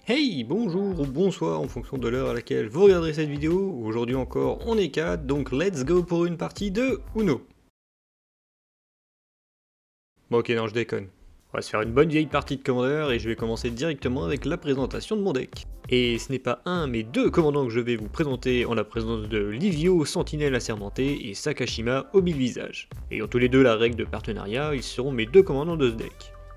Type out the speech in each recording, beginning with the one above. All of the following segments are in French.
Hey, bonjour ou bonsoir en fonction de l'heure à laquelle vous regarderez cette vidéo. Aujourd'hui encore, on est 4, donc let's go pour une partie de Uno. Bon ok, non, je déconne. On va se faire une bonne vieille partie de Commander et je vais commencer directement avec la présentation de mon deck. Et ce n'est pas un, mais deux commandants que je vais vous présenter en la présence de Livio, Sentinelle assermenté et Sakashima au mille visage. Ayant tous les deux la règle de partenariat, ils seront mes deux commandants de ce deck.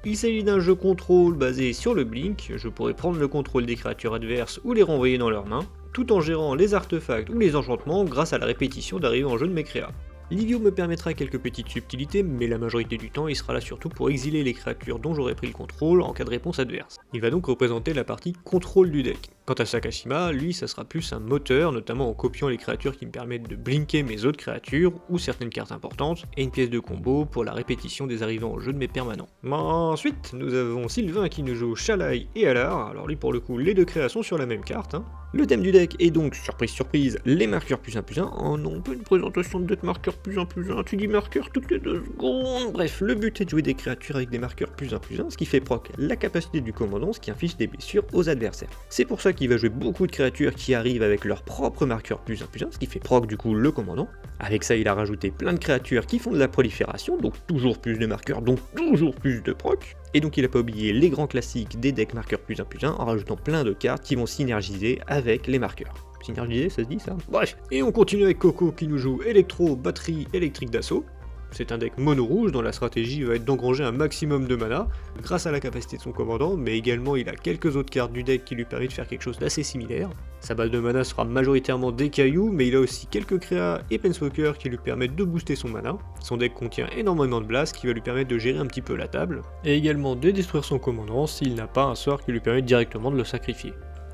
Il s'agit d'un jeu contrôle basé sur le blink, je pourrai prendre le contrôle des créatures adverses ou les renvoyer dans leurs mains, tout en gérant les artefacts ou les enchantements grâce à la répétition d'arriver en jeu de mes créas. Livio me permettra quelques petites subtilités, mais la majorité du temps il sera là surtout pour exiler les créatures dont j'aurai pris le contrôle en cas de réponse adverse. Il va donc représenter la partie contrôle du deck. Quant à Sakashima, lui ça sera plus un moteur, notamment en copiant les créatures qui me permettent de blinker mes autres créatures, ou certaines cartes importantes, et une pièce de combo pour la répétition des arrivants en jeu de mes permanents. Ensuite, nous avons Sylvain qui nous joue Shalai et Alar, alors lui pour le coup les deux créations sur la même carte. Le thème du deck est donc, surprise surprise, les marqueurs +1/+1, oh non, pas une présentation de deck marqueurs +1/+1, tu dis marqueurs toutes les 2 secondes. Bref, le but est de jouer des créatures avec des marqueurs +1/+1, ce qui fait proc la capacité du commandant, ce qui inflige des blessures aux adversaires. C'est pour ça qu'il va jouer beaucoup de créatures qui arrivent avec leur propre marqueur +1/+1, ce qui fait proc du coup le commandant. Avec ça, il a rajouté plein de créatures qui font de la prolifération, donc toujours plus de marqueurs, donc toujours plus de proc. Et donc il a pas oublié les grands classiques des decks marqueurs +1/+1 en rajoutant plein de cartes qui vont synergiser avec les marqueurs. Synergiser, ça se dit ça? Bref. Et on continue avec Coco qui nous joue électro, batterie, électrique d'assaut. C'est un deck mono rouge dont la stratégie va être d'engranger un maximum de mana grâce à la capacité de son commandant, mais également il a quelques autres cartes du deck qui lui permettent de faire quelque chose d'assez similaire. Sa base de mana sera majoritairement des cailloux, mais il a aussi quelques créas et Planeswalker qui lui permettent de booster son mana. Son deck contient énormément de blast qui va lui permettre de gérer un petit peu la table, et également de détruire son commandant s'il n'a pas un sort qui lui permet directement de le sacrifier.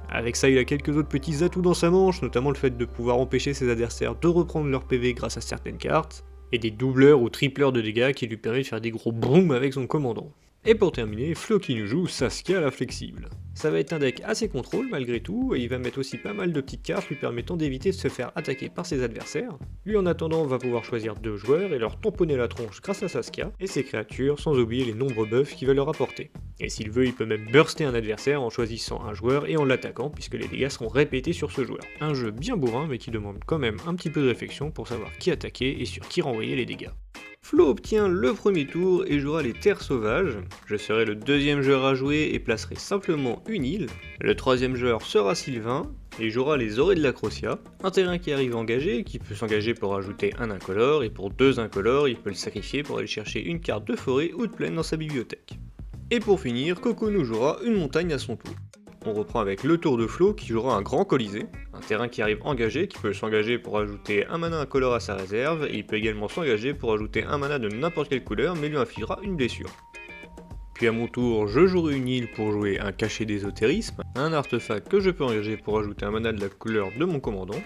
Avec ça, il a quelques autres petits atouts dans sa manche, notamment le fait de pouvoir empêcher ses adversaires de reprendre leur PV grâce à certaines cartes, et des doubleurs ou tripleurs de dégâts qui lui permettent de faire des gros boum avec son commandant. Et pour terminer, Flo qui nous joue Saskia la flexible. Ça va être un deck assez contrôle malgré tout, et il va mettre aussi pas mal de petites cartes lui permettant d'éviter de se faire attaquer par ses adversaires. Lui en attendant va pouvoir choisir 2 joueurs et leur tamponner la tronche grâce à Saskia, et ses créatures sans oublier les nombreux buffs qu'il va leur apporter. Et s'il veut, il peut même burster un adversaire en choisissant un joueur et en l'attaquant puisque les dégâts seront répétés sur ce joueur. Un jeu bien bourrin mais qui demande quand même un petit peu de réflexion pour savoir qui attaquer et sur qui renvoyer les dégâts. Flo obtient le premier tour et jouera les terres sauvages. Je serai le deuxième joueur à jouer et placerai simplement une île. Le troisième joueur sera Sylvain et jouera les orées de la Crocea, un terrain qui arrive engagé, qui peut s'engager pour ajouter un incolore, et pour 2 incolores, il peut le sacrifier pour aller chercher une carte de forêt ou de plaine dans sa bibliothèque. Et pour finir, Coco nous jouera une montagne à son tour. On reprend avec le tour de Flo qui jouera un grand colisée, un terrain qui arrive engagé, qui peut s'engager pour ajouter un mana incolore à sa réserve, et il peut également s'engager pour ajouter un mana de n'importe quelle couleur mais lui infligera une blessure. Puis à mon tour, je jouerai une île pour jouer un cachet d'ésotérisme, un artefact que je peux engager pour ajouter un mana de la couleur de mon commandant,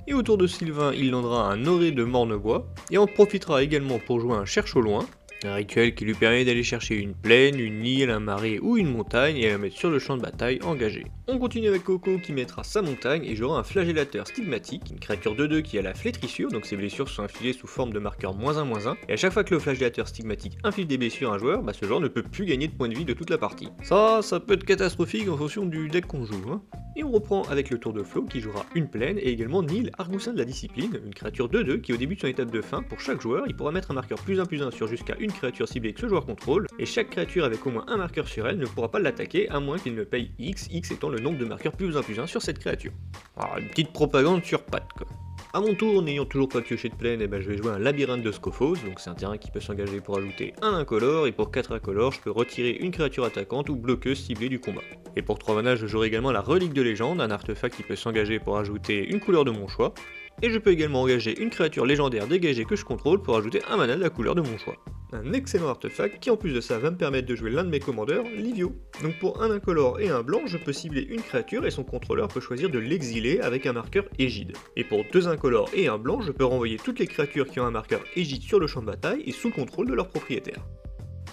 et au tour de Sylvain, il landera un oré de morne-bois, et en profitera également pour jouer un cherche au loin, un rituel qui lui permet d'aller chercher une plaine, une île, un marais ou une montagne et la mettre sur le champ de bataille engagé. On continue avec Coco qui mettra sa montagne et jouera un flagellateur stigmatique, une créature 2/2 qui a la flétrissure, donc ses blessures sont infligées sous forme de marqueur -1/-1, et à chaque fois que le flagellateur stigmatique inflige des blessures à un joueur, ce joueur ne peut plus gagner de points de vie de toute la partie. Ça peut être catastrophique en fonction du deck qu'on joue. Et on reprend avec le tour de Flo qui jouera une plaine et également Nil, Argoussin de la discipline, une créature 2/2 qui au début de son étape de fin, pour chaque joueur, il pourra mettre un marqueur +1/+1 sur jusqu'à une créature ciblée que ce joueur contrôle, et chaque créature avec au moins un marqueur sur elle ne pourra pas l'attaquer à moins qu'il ne paye X, X étant le nombre de marqueurs +1/+1 sur cette créature. Alors une petite propagande sur pattes quoi. A mon tour, n'ayant toujours pas pioché de plaine, je vais jouer un labyrinthe de Scophos, donc c'est un terrain qui peut s'engager pour ajouter un incolore, et pour 4 incolores, je peux retirer une créature attaquante ou bloqueuse ciblée du combat. Et pour 3 mana, je jouerai également la relique de légende, un artefact qui peut s'engager pour ajouter une couleur de mon choix, et je peux également engager une créature légendaire dégagée que je contrôle pour ajouter un mana de la couleur de mon choix. Un excellent artefact qui en plus de ça va me permettre de jouer l'un de mes commandeurs, Livio. Donc pour un incolore et un blanc, je peux cibler une créature et son contrôleur peut choisir de l'exiler avec un marqueur égide. Et pour 2 incolores et un blanc, je peux renvoyer toutes les créatures qui ont un marqueur égide sur le champ de bataille et sous le contrôle de leur propriétaire.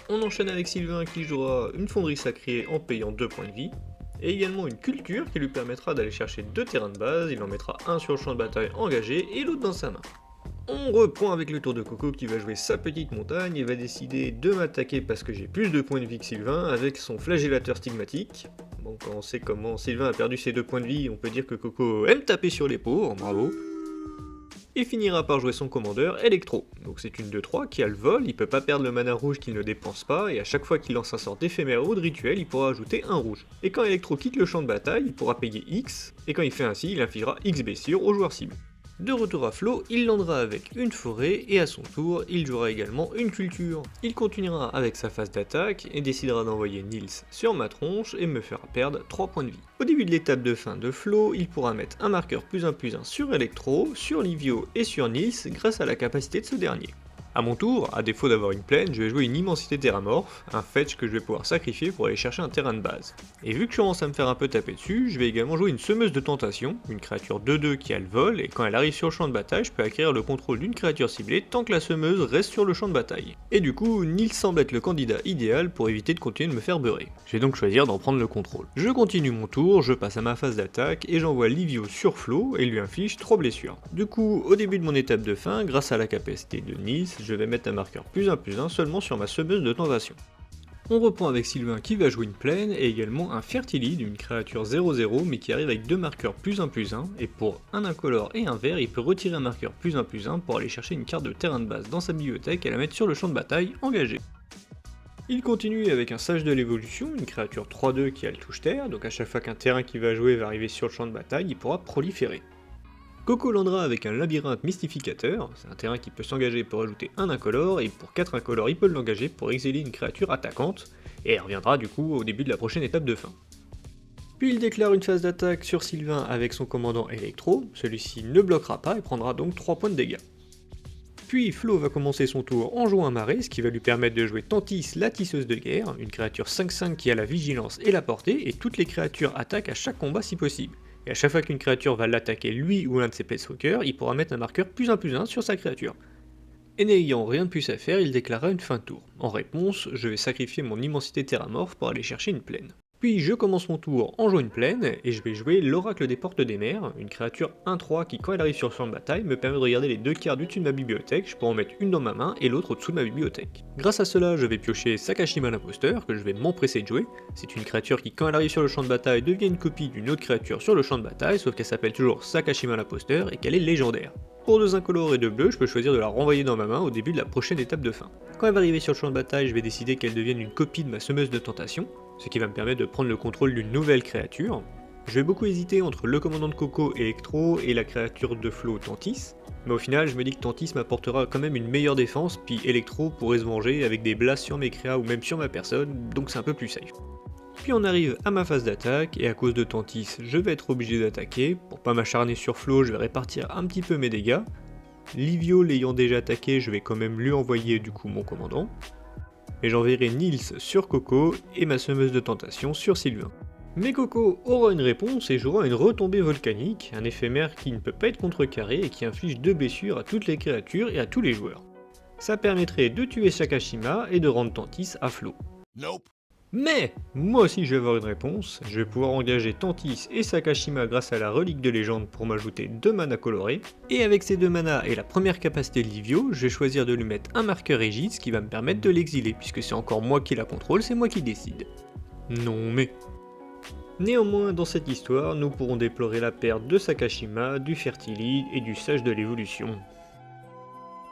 On enchaîne avec Sylvain qui jouera une fonderie sacrée en payant 2 points de vie, et également une culture qui lui permettra d'aller chercher 2 terrains de base, il en mettra un sur le champ de bataille engagé et l'autre dans sa main. On reprend avec le tour de Coco qui va jouer sa petite montagne et va décider de m'attaquer parce que j'ai plus de points de vie que Sylvain avec son flagellateur stigmatique. Bon, quand on sait comment Sylvain a perdu ses 2 points de vie, on peut dire que Coco aime taper sur les pauvres, bravo. Il finira par jouer son commandeur Electro. Donc c'est une 2-3 qui a le vol, il peut pas perdre le mana rouge qu'il ne dépense pas, et à chaque fois qu'il lance un sort d'éphémère ou de rituel, il pourra ajouter un rouge. Et quand Electro quitte le champ de bataille, il pourra payer X, et quand il fait ainsi, il infligera X blessures au joueur cible. De retour à flot, il landera avec une forêt et à son tour, il jouera également une culture. Il continuera avec sa phase d'attaque et décidera d'envoyer Nils sur ma tronche et me fera perdre 3 points de vie. Au début de l'étape de fin de flot, il pourra mettre un marqueur +1/+1 sur Electro, sur Livio et sur Nils grâce à la capacité de ce dernier. A mon tour, à défaut d'avoir une plaine, je vais jouer une immensité terramorphe, un fetch que je vais pouvoir sacrifier pour aller chercher un terrain de base. Et vu que je commence à me faire un peu taper dessus, je vais également jouer une semeuse de tentation, une créature 2/2 qui a le vol, et quand elle arrive sur le champ de bataille, je peux acquérir le contrôle d'une créature ciblée tant que la semeuse reste sur le champ de bataille. Et du coup, Nils semble être le candidat idéal pour éviter de continuer de me faire beurrer. Je vais donc choisir d'en prendre le contrôle. Je continue mon tour, je passe à ma phase d'attaque, et j'envoie Livio sur flot et lui inflige 3 blessures. Du coup, au début de mon étape de fin, grâce à la capacité de Nils, je vais mettre un marqueur +1/+1 seulement sur ma semeuse de tentation. On reprend avec Sylvain qui va jouer une plaine et également un Fertilide, une créature 0/0 mais qui arrive avec 2 marqueurs +1/+1 et pour un incolore et un vert il peut retirer un marqueur +1/+1 pour aller chercher une carte de terrain de base dans sa bibliothèque et la mettre sur le champ de bataille engagé. Il continue avec un Sage de l'évolution, une créature 3/2 qui a le touche terre, donc à chaque fois qu'un terrain qu'il va jouer va arriver sur le champ de bataille, il pourra proliférer. Coco landera avec un labyrinthe mystificateur, c'est un terrain qui peut s'engager pour ajouter un incolore, et pour 4 incolores il peut l'engager pour exiler une créature attaquante, et elle reviendra du coup au début de la prochaine étape de fin. Puis il déclare une phase d'attaque sur Sylvain avec son commandant Electro, celui-ci ne bloquera pas et prendra donc 3 points de dégâts. Puis Flo va commencer son tour en jouant un marais, ce qui va lui permettre de jouer Tantis, la tisseuse de guerre, une créature 5/5 qui a la vigilance et la portée, et toutes les créatures attaquent à chaque combat si possible. Et à chaque fois qu'une créature va l'attaquer lui ou l'un de ses planeswalkers, il pourra mettre un marqueur +1/+1 sur sa créature. Et n'ayant rien de plus à faire, il déclara une fin de tour. En réponse, je vais sacrifier mon immensité terramorphe pour aller chercher une plaine. Puis je commence mon tour en jouant une plaine, et je vais jouer l'Oracle des Portes des Mers, une créature 1/3 qui quand elle arrive sur le champ de bataille me permet de regarder les 2 cartes du-dessus de ma bibliothèque, je peux en mettre une dans ma main et l'autre au-dessous de ma bibliothèque. Grâce à cela, je vais piocher Sakashima l'imposteur, que je vais m'empresser de jouer. C'est une créature qui quand elle arrive sur le champ de bataille devient une copie d'une autre créature sur le champ de bataille, sauf qu'elle s'appelle toujours Sakashima l'imposteur et qu'elle est légendaire. Pour 2 incolores et 2 bleus, je peux choisir de la renvoyer dans ma main au début de la prochaine étape de fin. Quand elle va arriver sur le champ de bataille, je vais décider qu'elle devienne une copie de ma semeuse de tentation, ce qui va me permettre de prendre le contrôle d'une nouvelle créature. Je vais beaucoup hésiter entre le commandant de Coco Electro et la créature de flot Tantis, mais au final je me dis que Tantis m'apportera quand même une meilleure défense, puis Electro pourrait se venger avec des blasts sur mes créas ou même sur ma personne, donc c'est un peu plus safe. Puis on arrive à ma phase d'attaque, et à cause de Tantis, je vais être obligé d'attaquer. Pour pas m'acharner sur Flo, je vais répartir un petit peu mes dégâts. Livio l'ayant déjà attaqué, je vais quand même lui envoyer du coup mon commandant. Et j'enverrai Nils sur Coco et ma semeuse de tentation sur Sylvain. Mais Coco aura une réponse et jouera une retombée volcanique, un éphémère qui ne peut pas être contrecarré et qui inflige 2 blessures à toutes les créatures et à tous les joueurs. Ça permettrait de tuer Sakashima et de rendre Tantis à flot. Nope. Mais moi aussi je vais avoir une réponse, je vais pouvoir engager Tantis et Sakashima grâce à la relique de légende pour m'ajouter 2 manas colorés, et avec ces 2 manas et la première capacité de Livio, je vais choisir de lui mettre un marqueur Aegis qui va me permettre de l'exiler, puisque c'est encore moi qui la contrôle, c'est moi qui décide. Non mais... Néanmoins, dans cette histoire, nous pourrons déplorer la perte de Sakashima, du Fertilide et du Sage de l'évolution.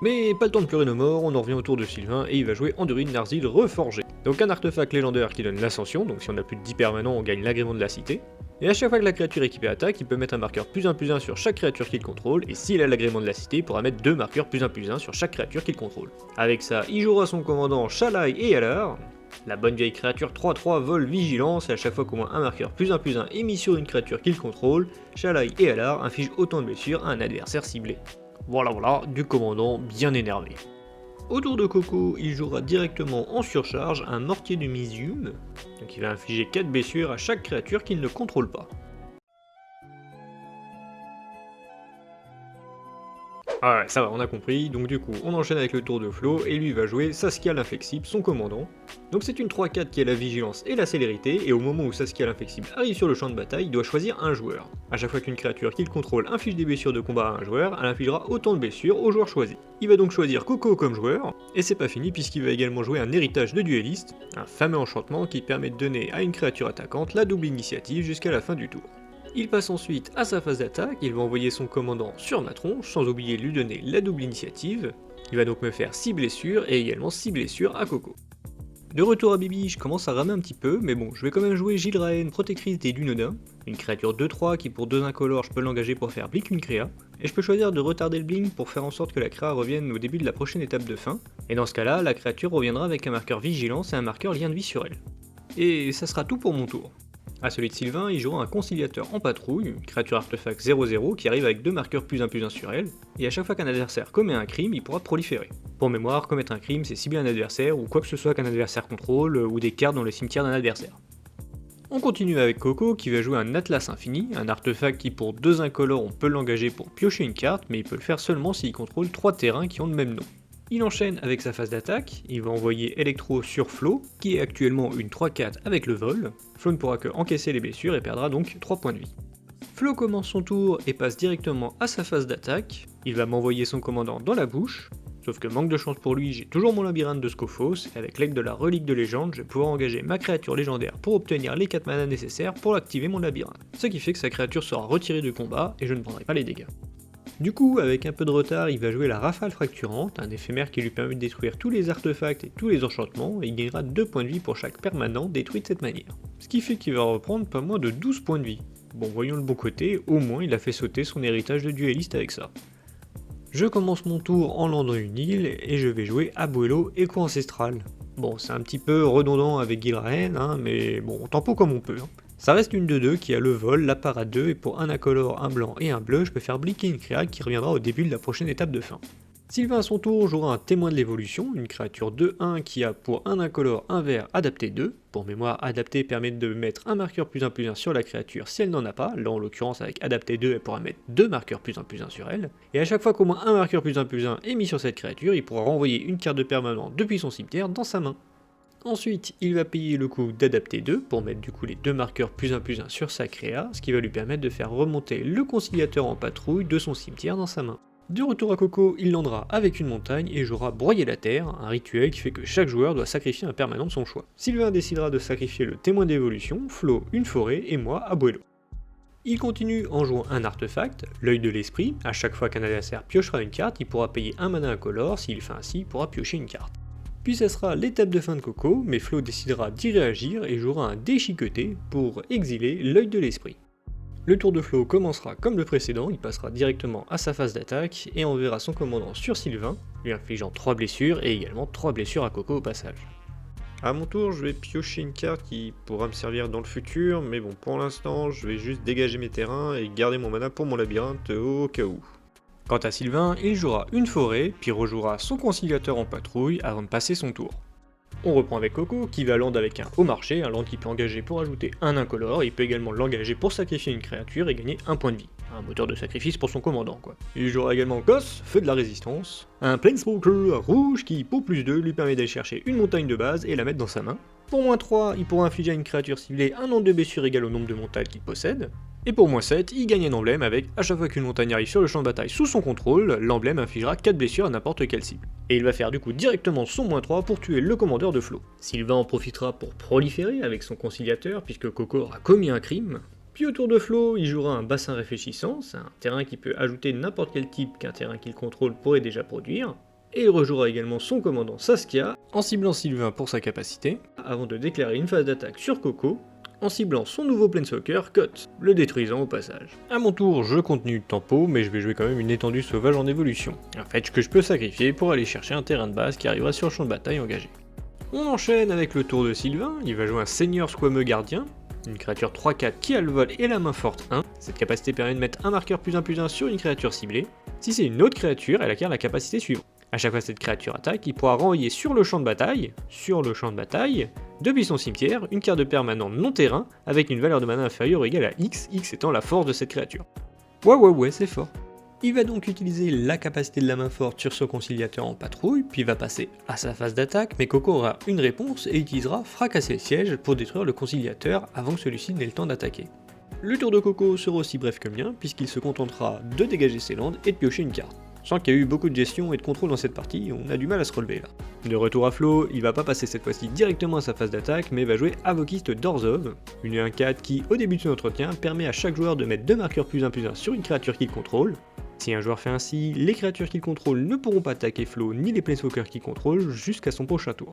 Mais pas le temps de pleurer nos morts, on en revient au tour de Sylvain et il va jouer Andurin Narzil reforgé. Donc un artefact légendaire qui donne l'ascension, donc si on a plus de 10 permanents on gagne l'agrément de la cité. Et à chaque fois que la créature équipée attaque, il peut mettre un marqueur +1/+1 sur chaque créature qu'il contrôle, et s'il a l'agrément de la cité, il pourra mettre 2 marqueurs +1/+1 sur chaque créature qu'il contrôle. Avec ça, il jouera son commandant Shalai et Alar, la bonne vieille créature 3/3 vol vigilance, et à chaque fois qu'au moins un marqueur +1/+1 est mis sur une créature qu'il contrôle, Shalai et Alar infligent autant de blessures à un adversaire ciblé. Voilà, du commandant bien énervé. Autour de Coco, il jouera directement en surcharge un mortier de Misium, donc il va infliger 4 blessures à chaque créature qu'il ne contrôle pas. Ah ouais, ça va, on a compris. Donc du coup, on enchaîne avec le tour de Flo, et lui va jouer Saskia l'Inflexible, son commandant. Donc c'est une 3-4 qui a la vigilance et la célérité, et au moment où Saskia l'Inflexible arrive sur le champ de bataille, il doit choisir un joueur. A chaque fois qu'une créature qu'il contrôle inflige des blessures de combat à un joueur, elle infligera autant de blessures au joueur choisi. Il va donc choisir Coco comme joueur, et c'est pas fini puisqu'il va également jouer un héritage de dueliste, un fameux enchantement qui permet de donner à une créature attaquante la double initiative jusqu'à la fin du tour. Il passe ensuite à sa phase d'attaque, il va envoyer son commandant sur ma tronche, sans oublier de lui donner la double initiative. Il va donc me faire 6 blessures et également 6 blessures à Coco. De retour à Bibi, je commence à ramer un petit peu, mais bon, je vais quand même jouer Gilraen, protectrice des Dunedains, une créature 2-3 qui pour 2 incolores je peux l'engager pour faire blink une créa, et je peux choisir de retarder le blink pour faire en sorte que la créa revienne au début de la prochaine étape de fin, et dans ce cas-là, la créature reviendra avec un marqueur vigilance et un marqueur lien de vie sur elle. Et ça sera tout pour mon tour. À celui de Sylvain, il jouera un conciliateur en patrouille, une créature artefact 0-0 qui arrive avec 2 marqueurs +1/+1 sur elle, et à chaque fois qu'un adversaire commet un crime, il pourra proliférer. Pour mémoire, commettre un crime, c'est cibler un adversaire ou quoi que ce soit qu'un adversaire contrôle, ou des cartes dans le cimetière d'un adversaire. On continue avec Coco qui va jouer un Atlas Infini, un artefact qui pour 2 incolores on peut l'engager pour piocher une carte, mais il peut le faire seulement s'il contrôle 3 terrains qui ont le même nom. Il enchaîne avec sa phase d'attaque, il va envoyer Electro sur Flo, qui est actuellement une 3-4 avec le vol. Flo ne pourra que encaisser les blessures et perdra donc 3 points de vie. Flo commence son tour et passe directement à sa phase d'attaque, il va m'envoyer son commandant dans la bouche, sauf que manque de chance pour lui, j'ai toujours mon labyrinthe de Scophos, et avec l'aide de la relique de légende, je vais pouvoir engager ma créature légendaire pour obtenir les 4 manas nécessaires pour activer mon labyrinthe. Ce qui fait que sa créature sera retirée du combat et je ne prendrai pas les dégâts. Du coup, avec un peu de retard, il va jouer la Rafale Fracturante, un éphémère qui lui permet de détruire tous les artefacts et tous les enchantements, et il gagnera 2 points de vie pour chaque permanent détruit de cette manière. Ce qui fait qu'il va reprendre pas moins de 12 points de vie. Bon, voyons le bon côté, au moins il a fait sauter son héritage de dueliste avec ça. Je commence mon tour en landant une île, et je vais jouer Abuelo Éco-Ancestral. Bon, c'est un petit peu redondant avec Gilraen, mais bon, on tempo comme on peut. Ça reste une 2-2 qui a le vol, la parade 2, et pour un incolore, un blanc et un bleu, je peux faire blinker une créa qui reviendra au début de la prochaine étape de fin. Sylvain à son tour jouera un témoin de l'évolution, une créature 2-1 qui a pour un incolore, un vert, adapté 2. Pour mémoire, adapté permet de mettre un marqueur +1/+1 sur la créature si elle n'en a pas, là en l'occurrence avec adapté 2 elle pourra mettre 2 marqueurs +1/+1 sur elle, et à chaque fois qu'au moins un marqueur +1/+1 est mis sur cette créature, il pourra renvoyer une carte de permanent depuis son cimetière dans sa main. Ensuite, il va payer le coût d'adapter 2 pour mettre du coup les 2 marqueurs +1/+1 sur sa créa, ce qui va lui permettre de faire remonter le conciliateur en patrouille de son cimetière dans sa main. De retour à Coco, il landera avec une montagne et jouera Broyer la Terre, un rituel qui fait que chaque joueur doit sacrifier un permanent de son choix. Sylvain décidera de sacrifier le témoin d'évolution, Flo une forêt et moi Abuelo. Il continue en jouant un artefact, l'œil de l'esprit, à chaque fois qu'un adversaire piochera une carte, il pourra payer un mana incolore, s'il fait ainsi, il pourra piocher une carte. Puis ça sera l'étape de fin de Coco, mais Flo décidera d'y réagir et jouera un déchiqueté pour exiler l'œil de l'esprit. Le tour de Flo commencera comme le précédent, il passera directement à sa phase d'attaque et enverra son commandant sur Sylvain, lui infligeant 3 blessures et également 3 blessures à Coco au passage. A mon tour, je vais piocher une carte qui pourra me servir dans le futur, mais bon, pour l'instant, je vais juste dégager mes terrains et garder mon mana pour mon labyrinthe au cas où. Quant à Sylvain, il jouera une forêt, puis rejouera son conciliateur en patrouille avant de passer son tour. On reprend avec Coco, qui va land avec un haut marché, un land qui peut engager pour ajouter un incolore, il peut également l'engager pour sacrifier une créature et gagner un point de vie. Un moteur de sacrifice pour son commandant quoi. Il jouera également Goss, feu de la résistance, un Planeswalker rouge qui, pour +2, lui permet d'aller chercher une montagne de base et la mettre dans sa main. Pour -3, il pourra infliger à une créature ciblée un nombre de blessures égal au nombre de montagnes qu'il possède. Et pour -7, il gagne un emblème avec, à chaque fois qu'une montagne arrive sur le champ de bataille sous son contrôle, l'emblème infligera 4 blessures à n'importe quelle cible. Et il va faire du coup directement son -3 pour tuer le commandeur de Flo. Sylvain en profitera pour proliférer avec son conciliateur puisque Coco aura commis un crime. Puis autour de Flo, il jouera un bassin réfléchissant, c'est un terrain qui peut ajouter n'importe quel type qu'un terrain qu'il contrôle pourrait déjà produire. Et il rejouera également son commandant Saskia, en ciblant Sylvain pour sa capacité, avant de déclarer une phase d'attaque sur Coco, en ciblant son nouveau Planeswalker, Cut, le détruisant au passage. A mon tour, je continue de tempo, mais je vais jouer quand même une étendue sauvage en évolution, un fetch que je peux sacrifier pour aller chercher un terrain de base qui arrivera sur le champ de bataille engagé. On enchaîne avec le tour de Sylvain, il va jouer un Seigneur Squameux Gardien, une créature 3-4 qui a le vol et la main forte 1, cette capacité permet de mettre un marqueur +1/+1 sur une créature ciblée. Si c'est une autre créature, elle acquiert la capacité suivante. A chaque fois que cette créature attaque, il pourra renvoyer sur le champ de bataille, depuis son cimetière, une carte de permanent non terrain avec une valeur de mana inférieure ou égale à X, X étant la force de cette créature. Ouais, c'est fort. Il va donc utiliser la capacité de la main forte sur son conciliateur en patrouille, puis va passer à sa phase d'attaque, mais Coco aura une réponse et utilisera fracasser le siège pour détruire le conciliateur avant que celui-ci n'ait le temps d'attaquer. Le tour de Coco sera aussi bref que le mien, puisqu'il se contentera de dégager ses landes et de piocher une carte. Sans qu'il y a eu beaucoup de gestion et de contrôle dans cette partie, on a du mal à se relever là. De retour à Flo, il va pas passer cette fois-ci directement à sa phase d'attaque, mais va jouer Avokiste d'Orzhov, une 1-4 qui, au début de son entretien, permet à chaque joueur de mettre 2 marqueurs +1/+1 sur une créature qu'il contrôle. Si un joueur fait ainsi, les créatures qu'il contrôle ne pourront pas attaquer Flo ni les planeswalkers qu'il contrôle jusqu'à son prochain tour.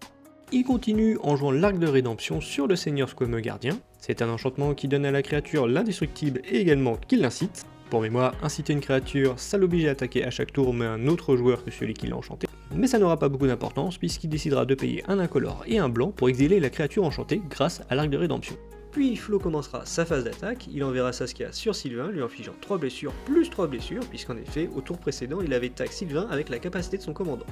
Il continue en jouant l'Arc de Rédemption sur le Seigneur Squameux Gardien. C'est un enchantement qui donne à la créature l'indestructible et également qui l'incite. Pour mémoire, inciter une créature, ça l'oblige à attaquer à chaque tour mais un autre joueur que celui qui l'a enchanté. Mais ça n'aura pas beaucoup d'importance puisqu'il décidera de payer un incolore et un blanc pour exiler la créature enchantée grâce à l'Arc de Rédemption. Puis Flo commencera sa phase d'attaque, il enverra Saskia sur Sylvain, lui infligeant 3 blessures plus 3 blessures, puisqu'en effet, au tour précédent, il avait tag Sylvain avec la capacité de son commandant.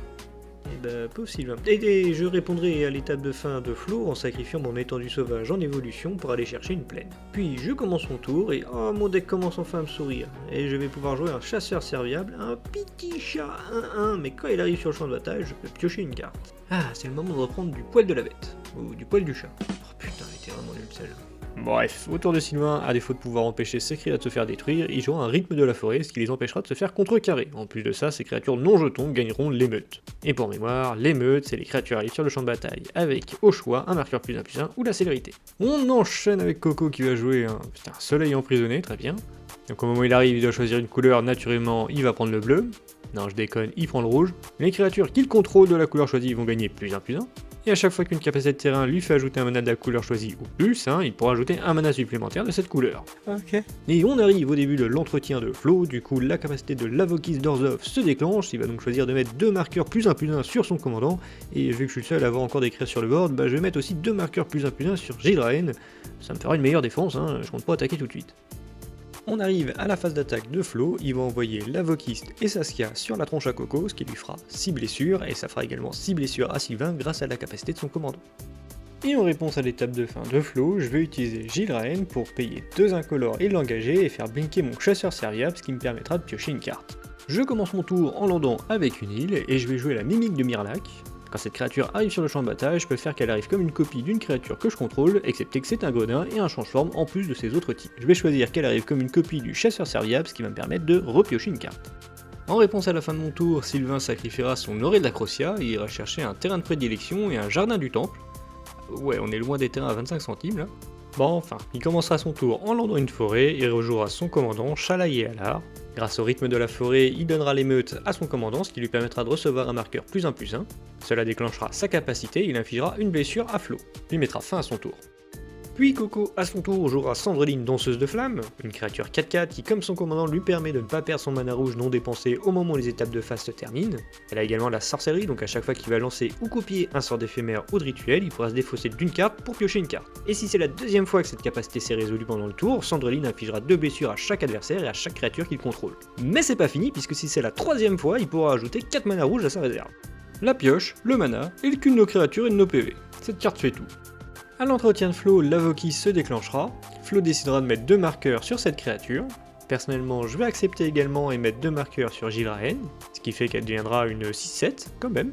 Et bah, pauvre Sylvain. Et je répondrai à l'étape de fin de Flo en sacrifiant mon étendue sauvage en évolution pour aller chercher une plaine. Puis je commence mon tour et oh, mon deck commence enfin à me sourire. Et je vais pouvoir jouer un chasseur serviable, un petit chat 1-1, mais quand il arrive sur le champ de bataille, je peux piocher une carte. Ah, c'est le moment de reprendre du poil de la bête, ou du poil du chat. Oh putain, elle était vraiment nulle celle-là. Bref, au tour de Sylvain, à défaut de pouvoir empêcher ses créatures de se faire détruire, il jouera un rythme de la forêt, ce qui les empêchera de se faire contrecarrer. En plus de ça, ces créatures non jetons gagneront l'émeute. Et pour mémoire, l'émeute, c'est les créatures arrivent sur le champ de bataille, avec au choix un marqueur +1/+1 ou la célérité. On enchaîne avec Coco qui va jouer un soleil emprisonné, très bien. Donc au moment où il arrive, il doit choisir une couleur, naturellement, il va prendre le bleu. Non, je déconne, il prend le rouge. Les créatures qu'il contrôle de la couleur choisie vont gagner +1/+1. Et à chaque fois qu'une capacité de terrain lui fait ajouter un mana de la couleur choisie ou plus, il pourra ajouter un mana supplémentaire de cette couleur. Ok. Et on arrive au début de l'entretien de Flo, du coup la capacité de l'Avokiste d'Orzhov se déclenche, il va donc choisir de mettre 2 marqueurs +1/+1 sur son commandant, et vu que je suis le seul à avoir encore d'écrire sur le board, je vais mettre aussi 2 marqueurs +1/+1 sur Gilraen, ça me fera une meilleure défense, je compte pas attaquer tout de suite. On arrive à la phase d'attaque de Flo, il va envoyer l'Avokiste et Saskia sur la tronche à Coco, ce qui lui fera 6 blessures, et ça fera également 6 blessures à Sylvain grâce à la capacité de son commandant. Et en réponse à l'étape de fin de Flo, je vais utiliser Gilraen pour payer 2 incolores et l'engager et faire blinker mon chasseur serviable, ce qui me permettra de piocher une carte. Je commence mon tour en landant avec une île, et je vais jouer la Mimique de Mirlac. Quand cette créature arrive sur le champ de bataille, je peux faire qu'elle arrive comme une copie d'une créature que je contrôle, excepté que c'est un gredin et un change-forme en plus de ses autres types. Je vais choisir qu'elle arrive comme une copie du chasseur serviable, ce qui va me permettre de repiocher une carte. En réponse à la fin de mon tour, Sylvain sacrifiera son Orée de la Crocea et ira chercher un terrain de prédilection et un jardin du temple. Ouais, on est loin des terrains à 25 centimes là. Bon, enfin, il commencera son tour en landant une forêt et rejouera son commandant Chalaillé Alar. Grâce au rythme de la forêt, il donnera l'émeute à son commandant, ce qui lui permettra de recevoir un marqueur +1/+1. Cela déclenchera sa capacité et il infligera une blessure à Flo, puis mettra fin à son tour. Puis Coco, à son tour, jouera Sandreline Danseuse de Flammes, une créature 4/4 qui, comme son commandant, lui permet de ne pas perdre son mana rouge non dépensé au moment où les étapes de phase se terminent. Elle a également la sorcellerie, donc à chaque fois qu'il va lancer ou copier un sort d'éphémère ou de rituel, il pourra se défausser d'une carte pour piocher une carte. Et si c'est la deuxième fois que cette capacité s'est résolue pendant le tour, Sandreline infligera 2 blessures à chaque adversaire et à chaque créature qu'il contrôle. Mais c'est pas fini, puisque si c'est la troisième fois, il pourra ajouter 4 mana rouges à sa réserve. La pioche, le mana, et le cul de nos créatures et de nos PV. Cette carte fait tout. À l'entretien de Flo, l'Avokiste se déclenchera. Flo décidera de mettre 2 marqueurs sur cette créature. Personnellement, je vais accepter également et mettre 2 marqueurs sur Gilraen, ce qui fait qu'elle deviendra une 6/7 quand même.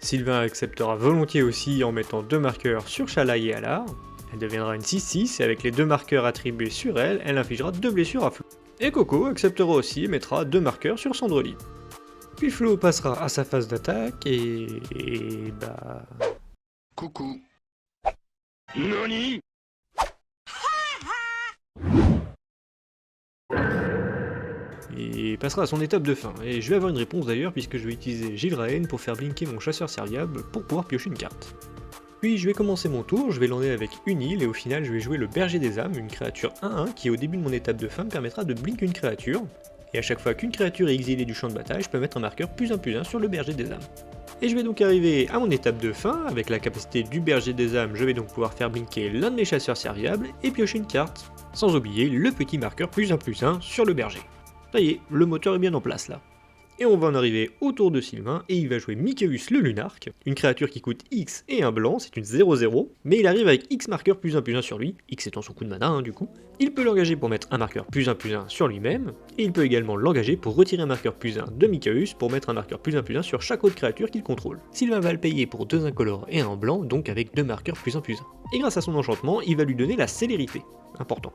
Sylvain acceptera volontiers aussi en mettant 2 marqueurs sur Chalaillé Alar. Elle deviendra une 6/6 et avec les 2 marqueurs attribués sur elle, elle infligera 2 blessures à Flo. Et Coco acceptera aussi et mettra 2 marqueurs sur Sandreline. Puis Flo passera à sa phase d'attaque et Coucou. Nani? Et passera à son étape de fin. Et je vais avoir une réponse d'ailleurs puisque je vais utiliser Gilraen pour faire blinker mon chasseur serviable pour pouvoir piocher une carte. Puis je vais commencer mon tour, je vais lander avec une île et au final je vais jouer le Berger des âmes, une créature 1/1 qui au début de mon étape de fin me permettra de blink une créature. Et à chaque fois qu'une créature est exilée du champ de bataille, je peux mettre un marqueur +1/+1 sur le Berger des âmes. Et je vais donc arriver à mon étape de fin, avec la capacité du Berger des âmes, je vais donc pouvoir faire blinker l'un de mes chasseurs serviables et piocher une carte, sans oublier le petit marqueur +1/+1 sur le berger. Ça y est, le moteur est bien en place là. Et on va en arriver au tour de Sylvain, et il va jouer Mikaeus le Lunarque, une créature qui coûte X et un blanc, c'est une 0-0, mais il arrive avec X marqueur +1/+1 sur lui, X étant son coup de mana du coup. Il peut l'engager pour mettre un marqueur +1/+1 sur lui-même, et il peut également l'engager pour retirer un marqueur +1 de Mikaeus pour mettre un marqueur +1/+1 sur chaque autre créature qu'il contrôle. Sylvain va le payer pour 2 incolores et un blanc, donc avec 2 marqueurs +1/+1. Et grâce à son enchantement, il va lui donner la célérité, important.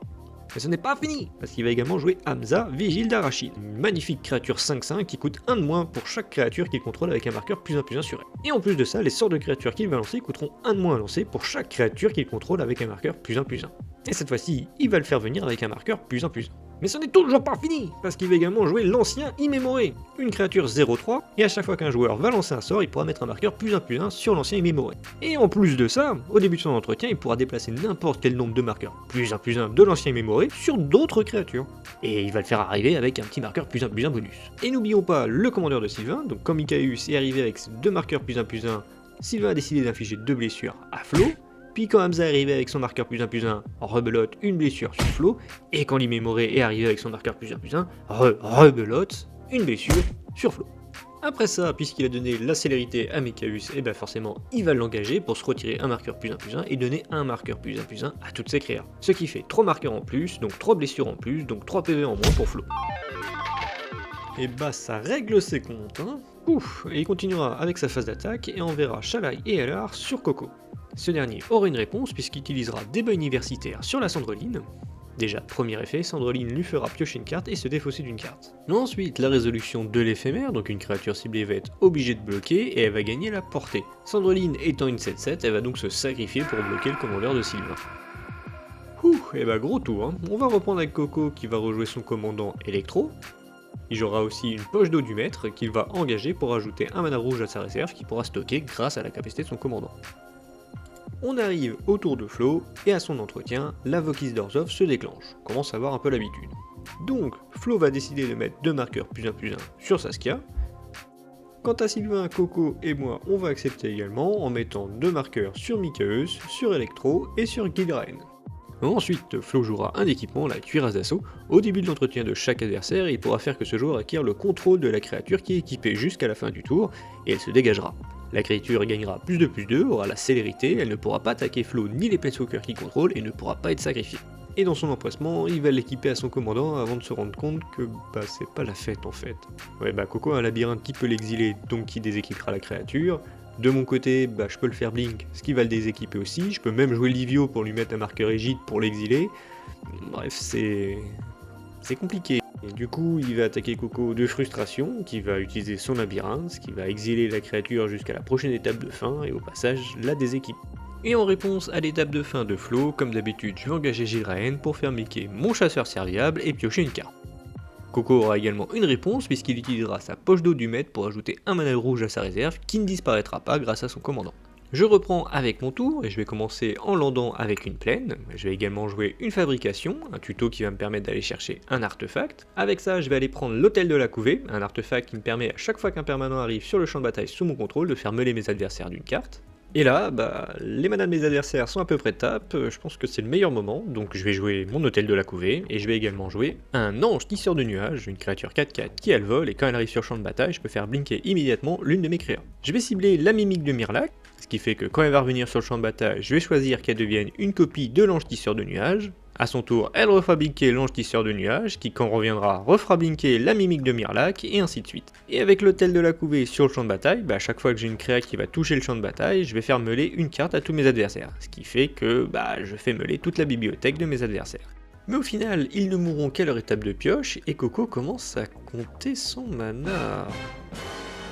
Mais ce n'est pas fini, parce qu'il va également jouer Hamza, Vigile d'Arachide, une magnifique créature 5/5 qui coûte 1 de moins pour chaque créature qu'il contrôle avec un marqueur +1/+1 sur elle. Et en plus de ça, les sorts de créatures qu'il va lancer coûteront 1 de moins à lancer pour chaque créature qu'il contrôle avec un marqueur +1/+1. Et cette fois-ci, il va le faire venir avec un marqueur +1/+1. Mais ce n'est toujours pas fini, parce qu'il va également jouer l'ancien Immémoré, une créature 0/3, et à chaque fois qu'un joueur va lancer un sort, il pourra mettre un marqueur +1/+1 sur l'ancien Immémoré. Et en plus de ça, au début de son entretien, il pourra déplacer n'importe quel nombre de marqueurs +1/+1 de l'ancien Immémoré sur d'autres créatures. Et il va le faire arriver avec un petit marqueur +1/+1 bonus. Et n'oublions pas le commandeur de Sylvain, donc quand Mikaeus est arrivé avec ses 2 marqueurs +1/+1, Sylvain a décidé d'infliger 2 blessures à Flo. Puis quand Hamza est arrivé avec son marqueur +1/+1, rebelote une blessure sur Flo, et quand l'Immémoré est arrivé avec son marqueur +1/+1, rebelote une blessure sur Flo. Après ça, puisqu'il a donné la célérité à Mikaeus, et ben forcément il va l'engager pour se retirer un marqueur +1/+1 et donner un marqueur +1/+1 à toutes ses créas. Ce qui fait 3 marqueurs en plus, donc 3 blessures en plus, donc 3 PV en moins pour Flo. Et bah ça règle ses comptes, hein. Ouf, et il continuera avec sa phase d'attaque et enverra Shalai et Elar sur Coco. Ce dernier aura une réponse puisqu'il utilisera débat universitaire sur la Sandreline. Déjà, premier effet, Sandreline lui fera piocher une carte et se défausser d'une carte. Ensuite, la résolution de l'éphémère, donc une créature ciblée va être obligée de bloquer et elle va gagner la portée. Sandreline étant une 7/7, elle va donc se sacrifier pour bloquer le commandeur de Sylvain. Ouh, et bah gros tour, hein. On va reprendre avec Coco qui va rejouer son commandant Electro. Il jouera aussi une poche d'eau du maître qu'il va engager pour ajouter un mana rouge à sa réserve qu'il pourra stocker grâce à la capacité de son commandant. On arrive au tour de Flo, et à son entretien, la Vokis d'Orzhov se déclenche. On commence à avoir un peu l'habitude. Donc, Flo va décider de mettre 2 marqueurs +1/+1 sur Saskia. Quant à Sylvain, Coco et moi, on va accepter également en mettant 2 marqueurs sur Mikaeus, sur Electro et sur Gilraen. Ensuite, Flo jouera un équipement, la cuirasse d'assaut, au début de l'entretien de chaque adversaire, et il pourra faire que ce joueur acquiert le contrôle de la créature qui est équipée jusqu'à la fin du tour, et elle se dégagera. La créature gagnera +2/+2, aura la célérité, elle ne pourra pas attaquer Flo ni les Planeswalkers qu'il contrôle et ne pourra pas être sacrifiée. Et dans son emplacement, il va l'équiper à son commandant avant de se rendre compte que c'est pas la fête en fait. Ouais Coco a un labyrinthe qui peut l'exiler, donc qui déséquipera la créature. De mon côté, je peux le faire blink, ce qui va le déséquiper aussi, je peux même jouer Livio pour lui mettre un marqueur égide pour l'exiler. Bref, c'est compliqué. Et du coup, il va attaquer Coco de frustration, qui va utiliser son labyrinthe, ce qui va exiler la créature jusqu'à la prochaine étape de fin, et au passage, la déséquipe. Et en réponse à l'étape de fin de Flo, comme d'habitude, je vais engager Gilraen pour faire miquer mon chasseur serviable et piocher une carte. Coco aura également une réponse puisqu'il utilisera sa poche d'eau du maître pour ajouter un mana rouge à sa réserve qui ne disparaîtra pas grâce à son commandant. Je reprends avec mon tour et je vais commencer en landant avec une plaine. Je vais également jouer une fabrication, un tuto qui va me permettre d'aller chercher un artefact. Avec ça, je vais aller prendre l'hôtel de la couvée, un artefact qui me permet à chaque fois qu'un permanent arrive sur le champ de bataille sous mon contrôle de faire meuler mes adversaires d'une carte. Et là, les manas de mes adversaires sont à peu près de tape, je pense que c'est le meilleur moment, donc je vais jouer mon hôtel de la couvée, et je vais également jouer un ange tisseur de nuages, une créature 4/4 qui a le vol, et quand elle arrive sur le champ de bataille, je peux faire blinker immédiatement l'une de mes créas. Je vais cibler la mimique de Myrlac, ce qui fait que quand elle va revenir sur le champ de bataille, je vais choisir qu'elle devienne une copie de l'ange tisseur de nuages. A son tour, elle refera blinker l'ange tisseur de nuages, qui quand reviendra refera blinker la mimique de Myrlac, et ainsi de suite. Et avec l'hôtel de la couvée sur le champ de bataille, à chaque fois que j'ai une créa qui va toucher le champ de bataille, je vais faire meuler une carte à tous mes adversaires, ce qui fait que je fais meuler toute la bibliothèque de mes adversaires. Mais au final, ils ne mourront qu'à leur étape de pioche, et Coco commence à compter son mana.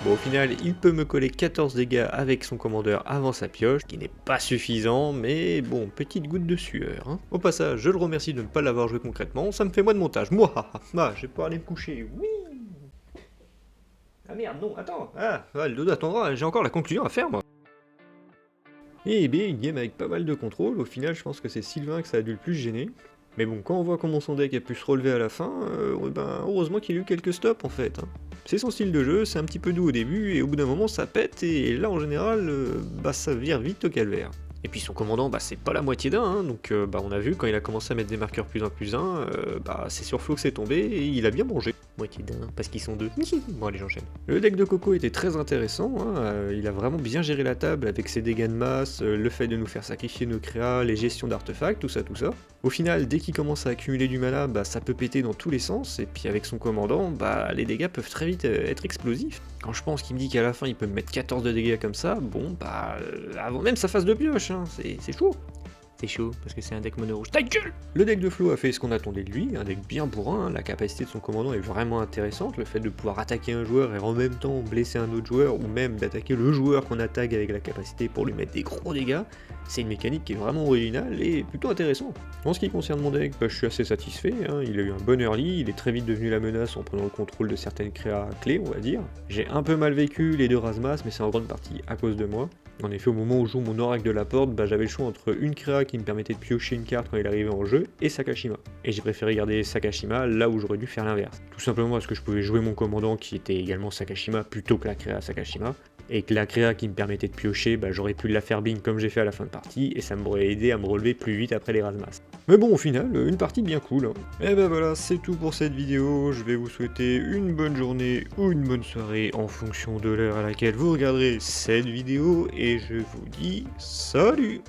Bon, au final, il peut me coller 14 dégâts avec son commandeur avant sa pioche, ce qui n'est pas suffisant, mais bon, petite goutte de sueur. Hein. Au passage, je le remercie de ne pas l'avoir joué concrètement, ça me fait moins de montage. Moi, je vais pouvoir aller me coucher, oui. Ah merde, non, attends, le dodo attendra, j'ai encore la conclusion à faire, moi. Et bien, une game avec pas mal de contrôle, au final, je pense que c'est Sylvain que ça a dû le plus gêner. Mais bon, quand on voit comment son deck a pu se relever à la fin, heureusement qu'il y a eu quelques stops en fait. Hein. C'est son style de jeu, c'est un petit peu doux au début, et au bout d'un moment ça pète, et là en général, ça vire vite au calvaire. Et puis son commandant, bah c'est pas la moitié d'un, hein, donc bah on a vu quand il a commencé à mettre des marqueurs +1+1, bah c'est sur Flo que c'est tombé et il a bien mangé. Moitié d'un, parce qu'ils sont deux. Bon allez j'enchaîne. Le deck de Coco était très intéressant, hein, il a vraiment bien géré la table avec ses dégâts de masse, le fait de nous faire sacrifier nos créas, les gestions d'artefacts, tout ça. Au final, dès qu'il commence à accumuler du mana, bah ça peut péter dans tous les sens, et puis avec son commandant, bah les dégâts peuvent très vite être explosifs. Quand je pense qu'il me dit qu'à la fin il peut me mettre 14 de dégâts comme ça, bon bah avant même sa phase de pioche, hein, c'est chaud. C'est chaud, parce que c'est un deck mono rouge. Ta gueule! Le deck de Flo a fait ce qu'on attendait de lui, un deck bien bourrin, hein, la capacité de son commandant est vraiment intéressante, le fait de pouvoir attaquer un joueur et en même temps blesser un autre joueur, ou même d'attaquer le joueur qu'on attaque avec la capacité pour lui mettre des gros dégâts, c'est une mécanique qui est vraiment originale et plutôt intéressante. En ce qui concerne mon deck, bah, je suis assez satisfait, hein, il a eu un bon early, il est très vite devenu la menace en prenant le contrôle de certaines créas clés, on va dire. J'ai un peu mal vécu les deux Razmas, mais c'est en grande partie à cause de moi. En effet, au moment où je joue mon Oracle de la Porte, bah, j'avais le choix entre une créa qui me permettait de piocher une carte quand il arrivait en jeu, et Sakashima. Et j'ai préféré garder Sakashima là où j'aurais dû faire l'inverse. Tout simplement parce que je pouvais jouer mon commandant qui était également Sakashima plutôt que la créa Sakashima, et que la créa qui me permettait de piocher, bah, j'aurais pu la faire bing comme j'ai fait à la fin de partie, et ça m'aurait aidé à me relever plus vite après les Razmas. Mais bon, au final, une partie bien cool. Hein. Et ben voilà, c'est tout pour cette vidéo. Je vais vous souhaiter une bonne journée ou une bonne soirée en fonction de l'heure à laquelle vous regarderez cette vidéo. Et je vous dis salut!